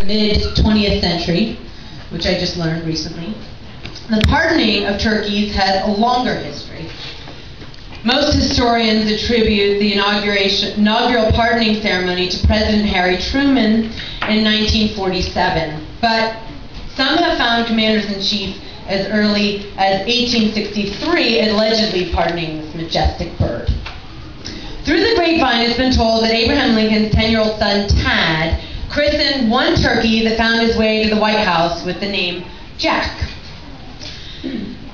mid-20th century, which I just learned recently. The pardoning of turkeys has a longer history. Most historians attribute the inaugural pardoning ceremony to President Harry Truman in 1947, but some have found commanders-in-chief as early as 1863 allegedly pardoning this majestic bird. Through the grapevine, it's been told that Abraham Lincoln's 10-year-old son, Tad, christened one turkey that found his way to the White House with the name Jack.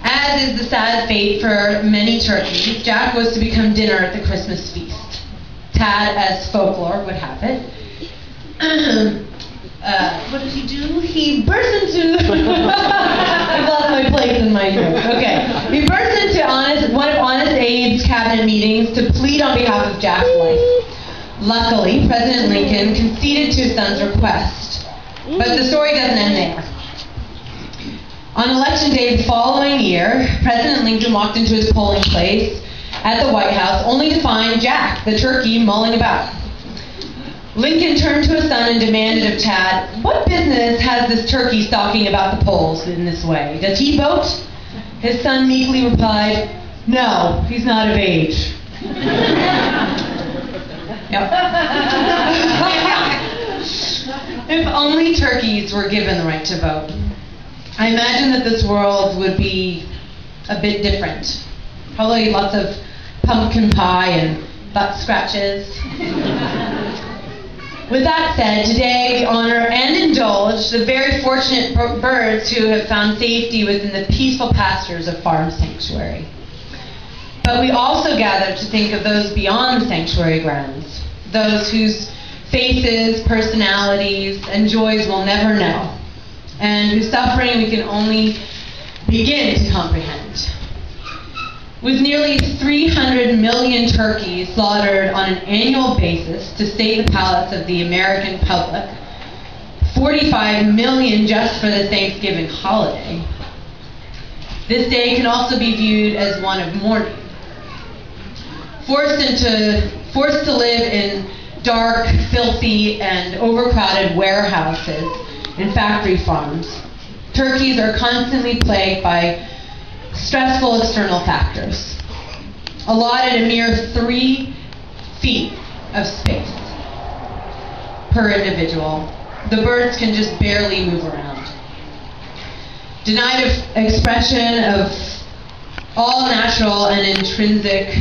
As is the sad fate for many turkeys, Jack was to become dinner at the Christmas feast. Tad, as folklore would have it, what did he do? He burst into... I've lost my place in my group. Okay. He burst into one of Honest Abe's cabinet meetings to plead on behalf of Jack's life. Luckily, President Lincoln conceded to his son's request. But the story doesn't end there. On election day the following year, President Lincoln walked into his polling place at the White House only to find Jack, the turkey, mulling about. Lincoln turned to his son and demanded of Tad, "What business has this turkey stalking about the polls in this way? Does he vote?" His son meekly replied, "No, he's not of age." Yep. If only turkeys were given the right to vote. I imagine that this world would be a bit different. Probably lots of pumpkin pie and butt scratches. With that said, today we honor and indulge the very fortunate birds who have found safety within the peaceful pastures of Farm Sanctuary. But we also gather to think of those beyond the sanctuary grounds, those whose faces, personalities, and joys we'll never know, and whose suffering we can only begin to comprehend. With nearly 300 million turkeys slaughtered on an annual basis to sate the palates of the American public, 45 million just for the Thanksgiving holiday, this day can also be viewed as one of mourning. Forced to live in dark, filthy, and overcrowded warehouses and factory farms, turkeys are constantly plagued by stressful external factors. Allotted a mere 3 feet of space per individual, the birds can just barely move around. Denied of expression of all natural and intrinsic